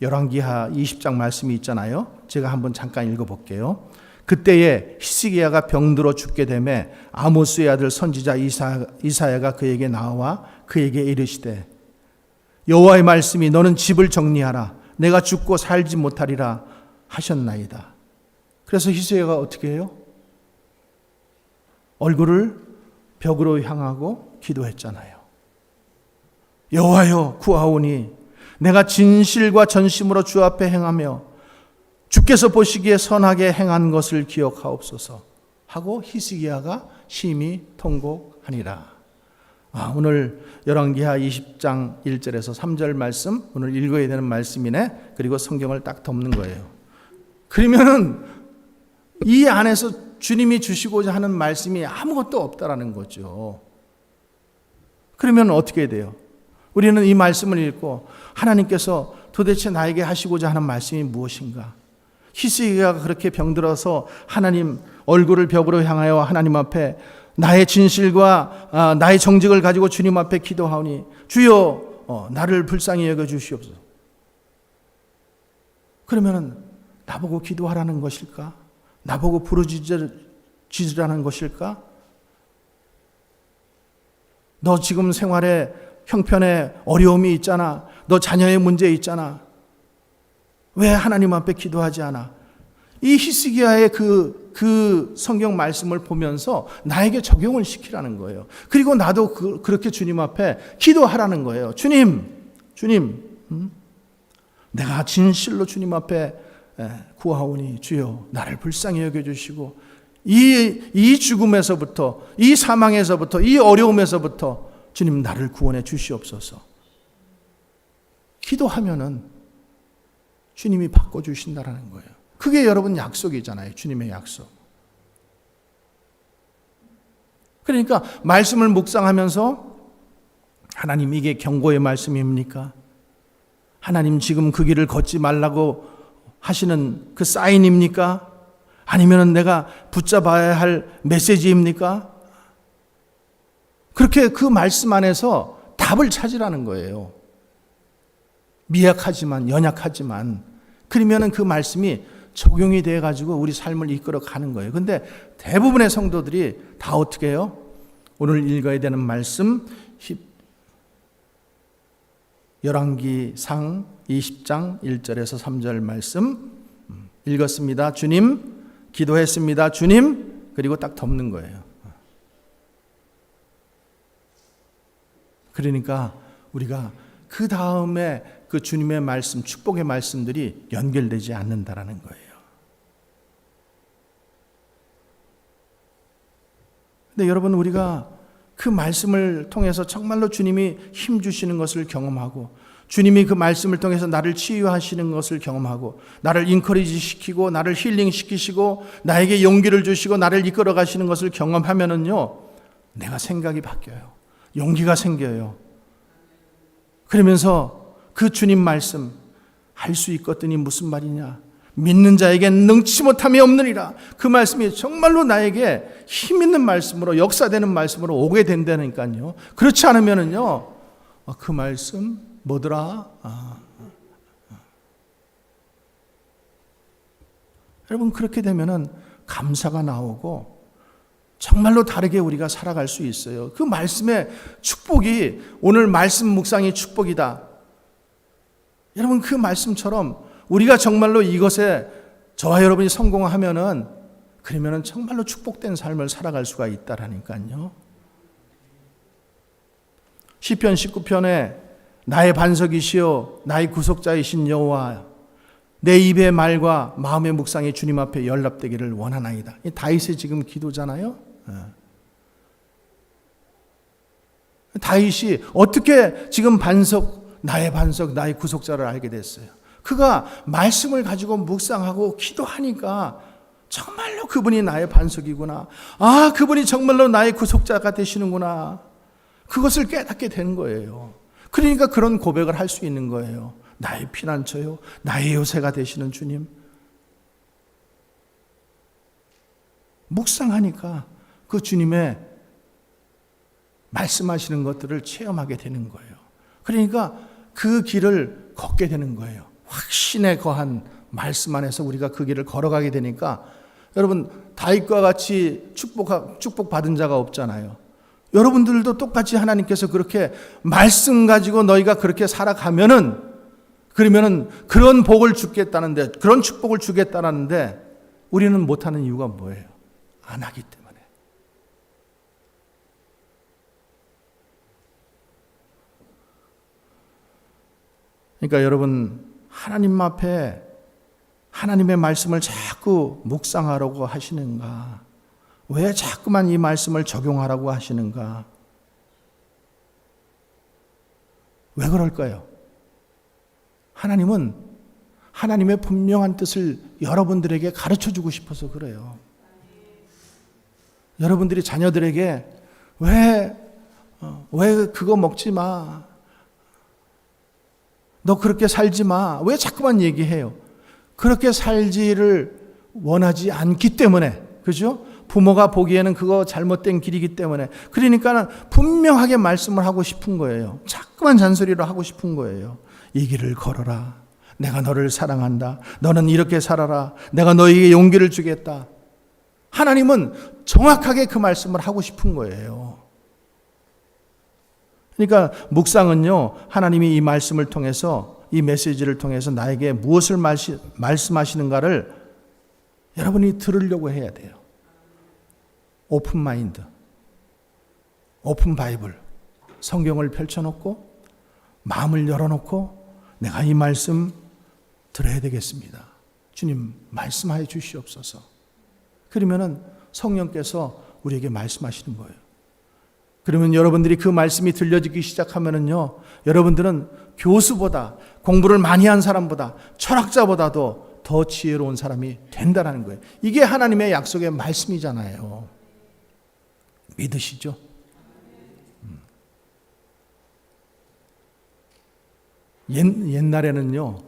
열왕기하 20장 말씀이 있잖아요. 제가 한번 잠깐 읽어볼게요. 그때에 히스기야가 병들어 죽게 되매 아모스의 아들 선지자 이사야가 그에게 나와 그에게 이르시되 여호와의 말씀이 너는 집을 정리하라 내가 죽고 살지 못하리라 하셨나이다. 그래서 히스기야가 어떻게 해요? 얼굴을 벽으로 향하고 기도했잖아요. 여호와여 구하오니 내가 진실과 전심으로 주 앞에 행하며 주께서 보시기에 선하게 행한 것을 기억하옵소서 하고 히스기야가 심히 통곡하니라. 오늘 열왕기하 20장 1절에서 3절 말씀 오늘 읽어야 되는 말씀이네. 그리고 성경을 딱 덮는 거예요. 그러면은 이 안에서 주님이 주시고자 하는 말씀이 아무것도 없다라는 거죠. 그러면 어떻게 돼요? 우리는 이 말씀을 읽고 하나님께서 도대체 나에게 하시고자 하는 말씀이 무엇인가? 히스기야가 그렇게 병들어서 하나님 얼굴을 벽으로 향하여 하나님 앞에 나의 진실과 나의 정직을 가지고 주님 앞에 기도하오니 주여 나를 불쌍히 여겨 주시옵소서. 그러면은 나보고 기도하라는 것일까? 나보고 부르짖으라는 것일까? 너 지금 생활에 형편에 어려움이 있잖아. 너 자녀의 문제 있잖아. 왜 하나님 앞에 기도하지 않아? 이 히스기야의 그 성경 말씀을 보면서 나에게 적용을 시키라는 거예요. 그리고 나도 그렇게 주님 앞에 기도하라는 거예요. 주님, 내가 진실로 주님 앞에 구하오니 주여 나를 불쌍히 여겨주시고 이 죽음에서부터 이 사망에서부터 이 어려움에서부터 주님 나를 구원해 주시옵소서. 기도하면은 주님이 바꿔주신다라는 거예요. 그게 여러분 약속이잖아요. 주님의 약속. 그러니까 말씀을 묵상하면서 하나님 이게 경고의 말씀입니까? 하나님 지금 그 길을 걷지 말라고 하시는 그 사인입니까? 아니면 내가 붙잡아야 할 메시지입니까? 그렇게 그 말씀 안에서 답을 찾으라는 거예요. 미약하지만 연약하지만 그러면은 그 말씀이 적용이 돼 가지고 우리 삶을 이끌어 가는 거예요. 근데 대부분의 성도들이 다 어떻게 해요? 오늘 읽어야 되는 말씀 열왕기상 20장 1절에서 3절 말씀 읽었습니다. 주님, 기도했습니다. 주님, 그리고 딱 덮는 거예요. 그러니까 우리가 그 다음에 그 주님의 말씀, 축복의 말씀들이 연결되지 않는다라는 거예요. 근데 여러분, 우리가 그 말씀을 통해서 정말로 주님이 힘 주시는 것을 경험하고 주님이 그 말씀을 통해서 나를 치유하시는 것을 경험하고 나를 인커리지 시키고 나를 힐링 시키시고 나에게 용기를 주시고 나를 이끌어 가시는 것을 경험하면은요, 내가 생각이 바뀌어요. 용기가 생겨요. 그러면서 그 주님 말씀 할 수 있거든이 무슨 말이냐? 믿는 자에겐 능치 못함이 없느니라. 그 말씀이 정말로 나에게 힘 있는 말씀으로 역사되는 말씀으로 오게 된다니까요. 그렇지 않으면은요, 그 말씀 뭐더라? 여러분, 그렇게 되면은 감사가 나오고 정말로 다르게 우리가 살아갈 수 있어요. 그 말씀의 축복이 오늘 말씀 묵상이 축복이다. 여러분 그 말씀처럼 우리가 정말로 이것에 저와 여러분이 성공하면은 그러면은 정말로 축복된 삶을 살아갈 수가 있다라니까요. 시편 19편에 나의 반석이시여 나의 구속자이신 여호와 내 입의 말과 마음의 묵상이 주님 앞에 연락되기를 원하나이다. 이 다윗의 지금 기도잖아요. 다윗이 어떻게 지금 나의 반석, 나의 구속자를 알게 됐어요. 그가 말씀을 가지고 묵상하고 기도하니까 정말로 그분이 나의 반석이구나. 아, 그분이 정말로 나의 구속자가 되시는구나. 그것을 깨닫게 된 거예요. 그러니까 그런 고백을 할 수 있는 거예요. 나의 피난처요, 나의 요새가 되시는 주님. 묵상하니까 그 주님의 말씀하시는 것들을 체험하게 되는 거예요. 그러니까 그 길을 걷게 되는 거예요. 확신에 거한 말씀 안에서 우리가 그 길을 걸어가게 되니까 여러분 다윗과 같이 축복받은 자가 없잖아요. 여러분들도 똑같이 하나님께서 그렇게 말씀 가지고 너희가 그렇게 살아가면은 그러면은 그런 복을 주겠다는데 그런 축복을 주겠다는데 우리는 못하는 이유가 뭐예요? 안 하기 때문에. 그러니까 여러분 하나님 앞에 하나님의 말씀을 자꾸 묵상하라고 하시는가? 왜 자꾸만 이 말씀을 적용하라고 하시는가? 왜 그럴까요? 하나님은 하나님의 분명한 뜻을 여러분들에게 가르쳐주고 싶어서 그래요. 여러분들이 자녀들에게 왜 그거 먹지 마. 너 그렇게 살지 마. 왜 자꾸만 얘기해요? 그렇게 살지를 원하지 않기 때문에, 그죠? 부모가 보기에는 그거 잘못된 길이기 때문에. 그러니까 분명하게 말씀을 하고 싶은 거예요. 자꾸만 잔소리를 하고 싶은 거예요. 이 길을 걸어라. 내가 너를 사랑한다. 너는 이렇게 살아라. 내가 너에게 용기를 주겠다. 하나님은 정확하게 그 말씀을 하고 싶은 거예요. 그러니까 묵상은요, 하나님이 이 말씀을 통해서, 이 메시지를 통해서 나에게 무엇을 말씀하시는가를 여러분이 들으려고 해야 돼요. 오픈 마인드, 오픈 바이블, 성경을 펼쳐놓고 마음을 열어놓고 내가 이 말씀 들어야 되겠습니다. 주님 말씀하여 주시옵소서. 그러면은 성령께서 우리에게 말씀하시는 거예요. 그러면 여러분들이 그 말씀이 들려지기 시작하면은요, 여러분들은 교수보다, 공부를 많이 한 사람보다, 철학자보다도 더 지혜로운 사람이 된다는 거예요. 이게 하나님의 약속의 말씀이잖아요. 믿으시죠? 옛날에는요,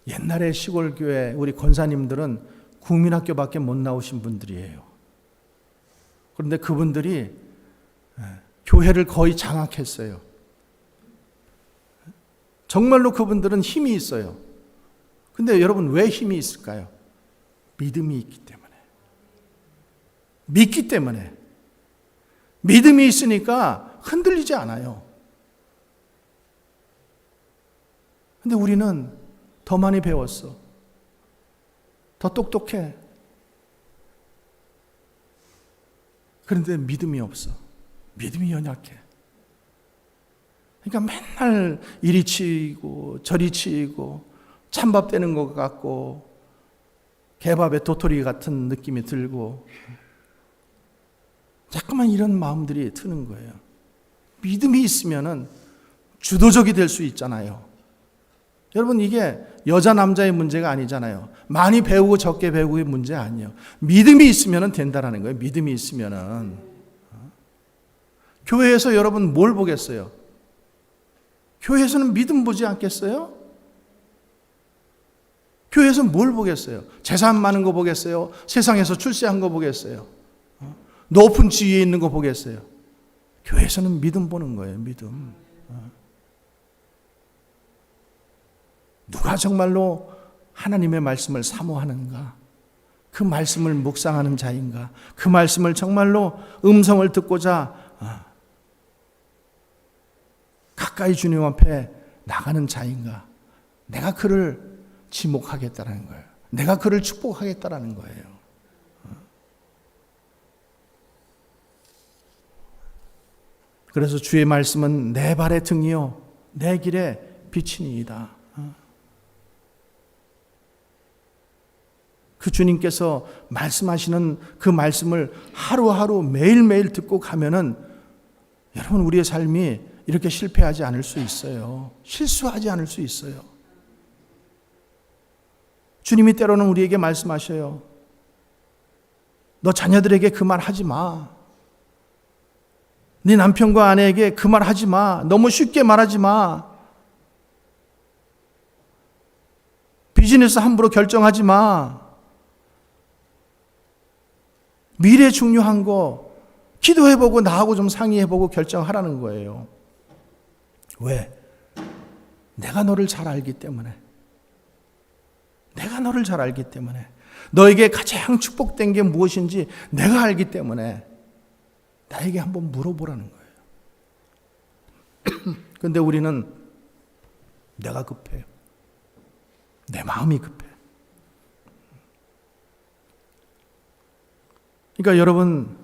옛날에 시골교회 우리 권사님들은 국민학교밖에 못 나오신 분들이에요. 그런데 그분들이 교회를 거의 장악했어요. 정말로 그분들은 힘이 있어요. 근데 여러분 왜 힘이 있을까요? 믿음이 있기 때문에. 믿기 때문에. 믿음이 있으니까 흔들리지 않아요. 근데 우리는 더 많이 배웠어. 더 똑똑해. 그런데 믿음이 없어. 믿음이 연약해. 그러니까 맨날 이리 치이고 저리 치이고 찬밥 되는 것 같고 개밥에 도토리 같은 느낌이 들고 자꾸만 이런 마음들이 드는 거예요. 믿음이 있으면은 주도적이 될 수 있잖아요. 여러분 이게 여자 남자의 문제가 아니잖아요. 많이 배우고 적게 배우고의 문제 아니에요. 믿음이 있으면 된다라는 거예요. 믿음이 있으면은. 교회에서 여러분 뭘 보겠어요? 교회에서는 믿음 보지 않겠어요? 교회에서 뭘 보겠어요? 재산 많은 거 보겠어요? 세상에서 출세한 거 보겠어요? 높은 지위에 있는 거 보겠어요? 교회에서는 믿음 보는 거예요. 믿음. 누가 정말로 하나님의 말씀을 사모하는가? 그 말씀을 묵상하는 자인가? 그 말씀을 정말로 음성을 듣고자 가까이 주님 앞에 나가는 자인가? 내가 그를 지목하겠다는 거예요. 내가 그를 축복하겠다는 거예요. 그래서 주의 말씀은 내 발의 등이요 내 길의 빛이니이다. 그 주님께서 말씀하시는 그 말씀을 하루하루 매일매일 듣고 가면은 여러분 우리의 삶이 이렇게 실패하지 않을 수 있어요. 실수하지 않을 수 있어요. 주님이 때로는 우리에게 말씀하셔요. 너 자녀들에게 그 말 하지 마. 네 남편과 아내에게 그 말 하지 마. 너무 쉽게 말하지 마. 비즈니스 함부로 결정하지 마. 미래 중요한 거 기도해보고 나하고 좀 상의해보고 결정하라는 거예요. 왜? 내가 너를 잘 알기 때문에. 내가 너를 잘 알기 때문에. 너에게 가장 축복된 게 무엇인지 내가 알기 때문에 나에게 한번 물어보라는 거예요. 그런데 우리는 내가 급해요. 내 마음이 급해. 그러니까 여러분,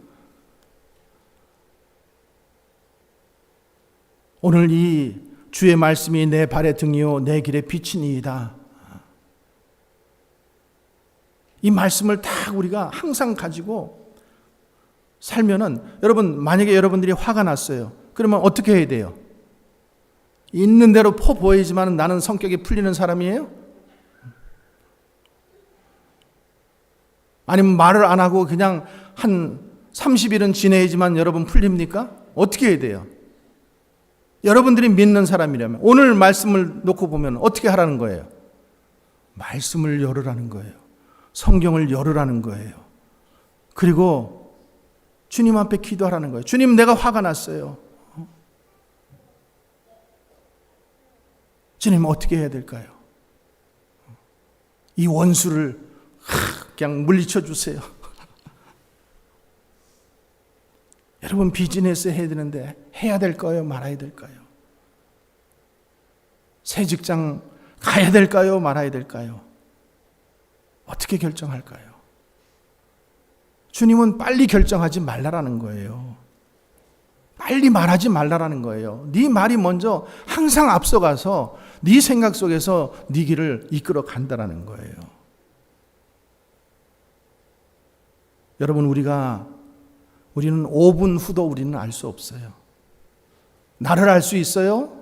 오늘 이 주의 말씀이 내 발의 등이요 내 길의 빛이니이다. 이 말씀을 딱 우리가 항상 가지고 살면은, 여러분 만약에 여러분들이 화가 났어요. 그러면 어떻게 해야 돼요? 있는 대로 퍼 보이지만 나는 성격이 풀리는 사람이에요? 아니면 말을 안 하고 그냥 한 30일은 지내야지만 여러분 풀립니까? 어떻게 해야 돼요? 여러분들이 믿는 사람이라면 오늘 말씀을 놓고 보면 어떻게 하라는 거예요? 말씀을 열으라는 거예요. 성경을 열으라는 거예요. 그리고 주님 앞에 기도하라는 거예요. 주님, 내가 화가 났어요. 주님, 어떻게 해야 될까요? 이 원수를 그냥 물리쳐 주세요. 여러분, 비즈니스 해야 되는데 해야 될까요? 말아야 될까요? 새 직장 가야 될까요? 말아야 될까요? 어떻게 결정할까요? 주님은 빨리 결정하지 말라라는 거예요. 빨리 말하지 말라라는 거예요. 네 말이 먼저 항상 앞서가서 네 생각 속에서 네 길을 이끌어 간다라는 거예요. 여러분, 우리는 5분 후도 우리는 알 수 없어요. 나를 알 수 있어요?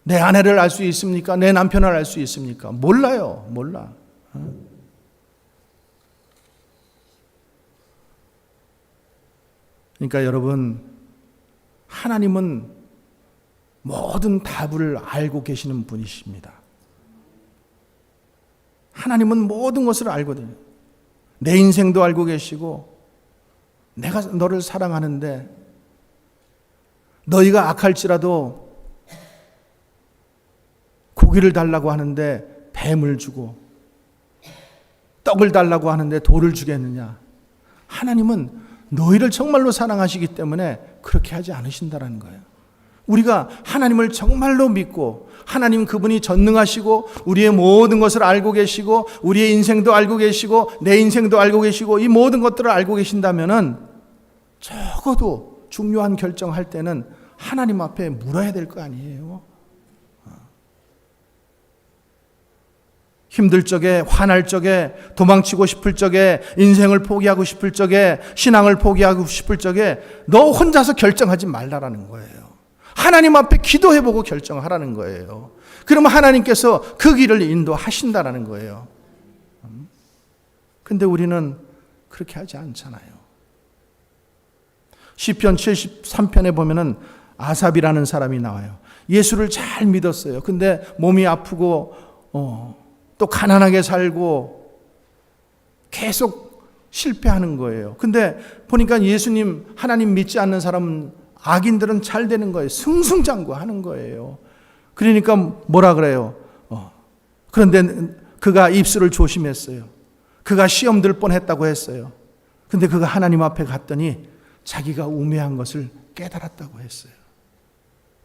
내 아내를 알 수 있습니까? 내 남편을 알 수 있습니까? 몰라요. 몰라. 그러니까 여러분, 하나님은 모든 답을 알고 계시는 분이십니다. 하나님은 모든 것을 알거든요. 내 인생도 알고 계시고, 내가 너를 사랑하는데 너희가 악할지라도 고기를 달라고 하는데 뱀을 주고, 떡을 달라고 하는데 돌을 주겠느냐? 하나님은 너희를 정말로 사랑하시기 때문에 그렇게 하지 않으신다는 거예요. 우리가 하나님을 정말로 믿고, 하나님 그분이 전능하시고 우리의 모든 것을 알고 계시고 우리의 인생도 알고 계시고 내 인생도 알고 계시고 이 모든 것들을 알고 계신다면은 적어도 중요한 결정할 때는 하나님 앞에 물어야 될 거 아니에요. 힘들 적에, 화날 적에, 도망치고 싶을 적에, 인생을 포기하고 싶을 적에, 신앙을 포기하고 싶을 적에 너 혼자서 결정하지 말라라는 거예요. 하나님 앞에 기도해보고 결정하라는 거예요. 그러면 하나님께서 그 길을 인도하신다라는 거예요. 근데 우리는 그렇게 하지 않잖아요. 시편 73편에 보면은 아삽이라는 사람이 나와요. 예수를 잘 믿었어요. 근데 몸이 아프고 또 가난하게 살고 계속 실패하는 거예요. 근데 보니까 예수님, 하나님 믿지 않는 사람은, 악인들은 잘 되는 거예요. 승승장구하는 거예요. 그러니까 뭐라 그래요? 그런데 그가 입술을 조심했어요. 그가 시험 들 뻔했다고 했어요. 근데 그가 하나님 앞에 갔더니 자기가 우매한 것을 깨달았다고 했어요.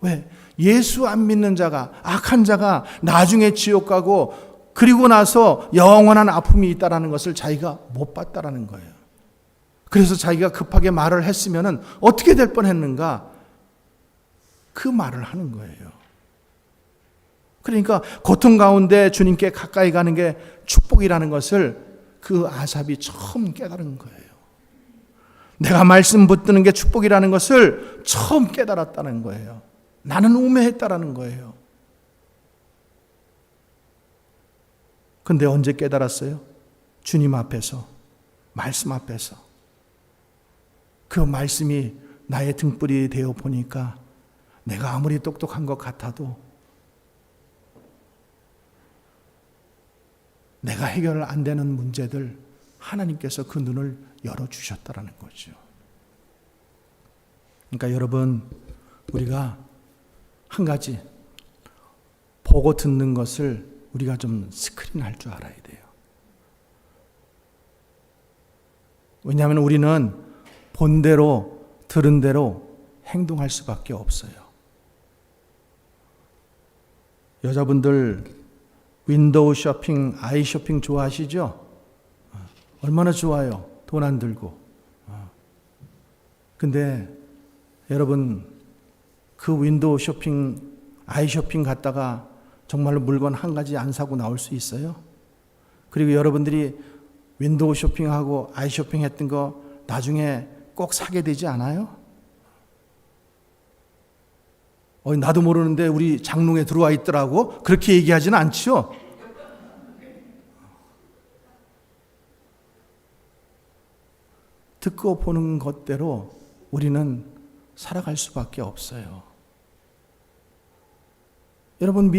왜? 예수 안 믿는 자가, 악한 자가 나중에 지옥 가고 그리고 나서 영원한 아픔이 있다라는 것을 자기가 못 봤다라는 거예요. 그래서 자기가 급하게 말을 했으면 어떻게 될 뻔했는가? 그 말을 하는 거예요. 그러니까 고통 가운데 주님께 가까이 가는 게 축복이라는 것을 그 아삽이 처음 깨달은 거예요. 내가 말씀 붙드는 게 축복이라는 것을 처음 깨달았다는 거예요. 나는 우매했다라는 거예요. 근데 언제 깨달았어요? 주님 앞에서, 말씀 앞에서. 그 말씀이 나의 등불이 되어 보니까 내가 아무리 똑똑한 것 같아도 내가 해결 안 되는 문제들 하나님께서 그 눈을 열어주셨다라는 거죠. 그러니까 여러분, 우리가 한 가지 보고 듣는 것을 우리가 좀 스크린할 줄 알아야 돼요. 왜냐하면 우리는 본 대로 들은 대로 행동할 수밖에 없어요. 여자분들 윈도우 쇼핑, 아이 쇼핑 좋아하시죠? 얼마나 좋아요. 돈 안 들고. 근데 여러분, 그 윈도우 쇼핑, 아이 쇼핑 갔다가 정말로 물건 한 가지 안 사고 나올 수 있어요? 그리고 여러분들이 윈도우 쇼핑하고 아이 쇼핑 했던 거 나중에 꼭 사게 되지 않아요? 나도 모르는데 우리 장롱에 들어와 있더라고. 그렇게 얘기하지는 않죠? 듣고 보는 것대로 우리는 살아갈 수밖에 없어요. 여러분,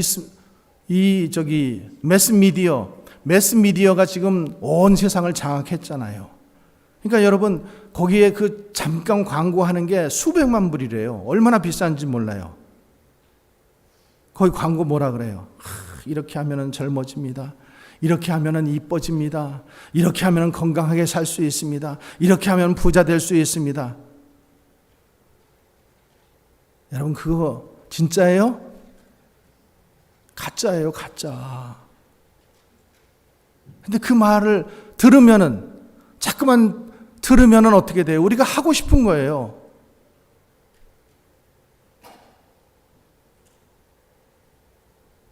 매스미디어가 지금 온 세상을 장악했잖아요. 그러니까 여러분, 거기에 그 잠깐 광고하는 게 수백만 불이래요. 얼마나 비싼지 몰라요. 거기 광고 뭐라 그래요? 이렇게 하면은 젊어집니다. 이렇게 하면은 이뻐집니다. 이렇게 하면은 건강하게 살 수 있습니다. 이렇게 하면 부자 될 수 있습니다. 여러분, 그거 진짜예요? 가짜예요, 가짜. 근데 그 말을 자꾸만 들으면은 어떻게 돼요? 우리가 하고 싶은 거예요.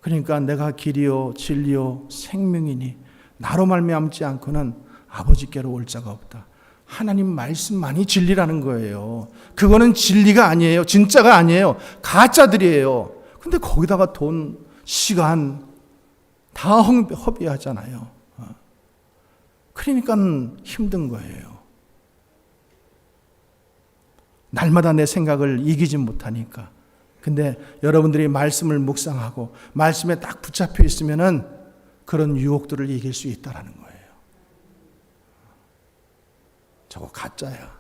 그러니까 내가 길이요 진리요 생명이니 나로 말미암지 않고는 아버지께로 올 자가 없다. 하나님 말씀만이 진리라는 거예요. 그거는 진리가 아니에요. 진짜가 아니에요. 가짜들이에요. 근데 거기다가 돈, 시간 다 허비하잖아요. 그러니까 힘든 거예요. 날마다 내 생각을 이기지 못하니까. 근데 여러분들이 말씀을 묵상하고 말씀에 딱 붙잡혀 있으면은 그런 유혹들을 이길 수 있다라는 거예요. 저거 가짜야.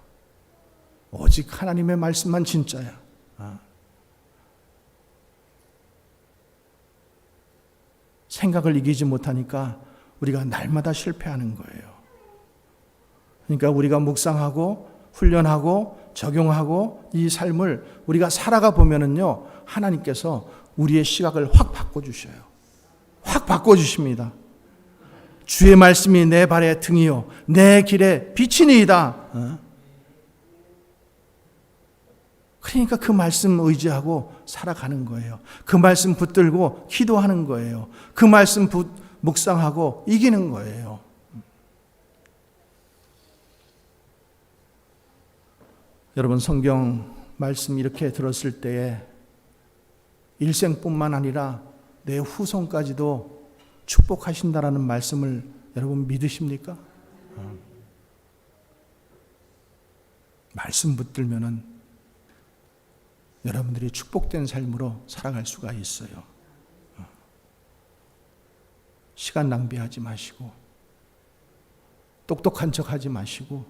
오직 하나님의 말씀만 진짜야. 생각을 이기지 못하니까 우리가 날마다 실패하는 거예요. 그러니까 우리가 묵상하고 훈련하고 적용하고 이 삶을 우리가 살아가 보면은요, 하나님께서 우리의 시각을 확 바꿔주셔요. 확 바꿔주십니다. 주의 말씀이 내 발의 등이요 내 길에 빛이니이다. 그러니까 그 말씀 의지하고 살아가는 거예요. 그 말씀 붙들고 기도하는 거예요. 그 말씀 묵상하고 이기는 거예요. 여러분, 성경 말씀 이렇게 들었을 때에 일생뿐만 아니라 내 후손까지도 축복하신다라는 말씀을 여러분 믿으십니까? 말씀 붙들면은 여러분들이 축복된 삶으로 살아갈 수가 있어요. 시간 낭비하지 마시고 똑똑한 척하지 마시고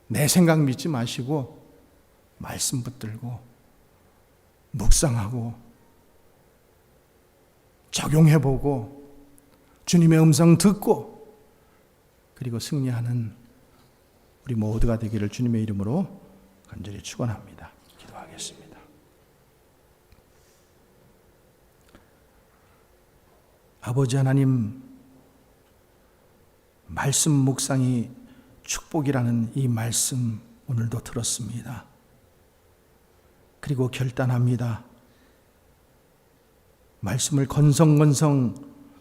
내 생각 믿지 마시고 말씀 붙들고 묵상하고 적용해보고 주님의 음성 듣고 그리고 승리하는 우리 모두가 되기를 주님의 이름으로 간절히 축원합니다. 기도하겠습니다. 아버지 하나님, 말씀 묵상이 축복이라는 이 말씀 오늘도 들었습니다. 그리고 결단합니다. 말씀을 건성건성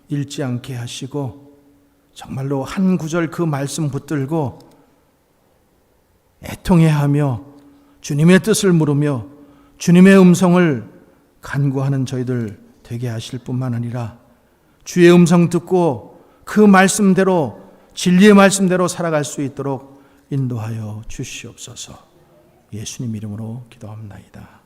읽지 않게 하시고 정말로 한 구절 그 말씀 붙들고 애통해하며 주님의 뜻을 물으며 주님의 음성을 간구하는 저희들 되게 하실 뿐만 아니라 주의 음성 듣고 그 말씀대로 진리의 말씀대로 살아갈 수 있도록 인도하여 주시옵소서. 예수님 이름으로 기도합나이다.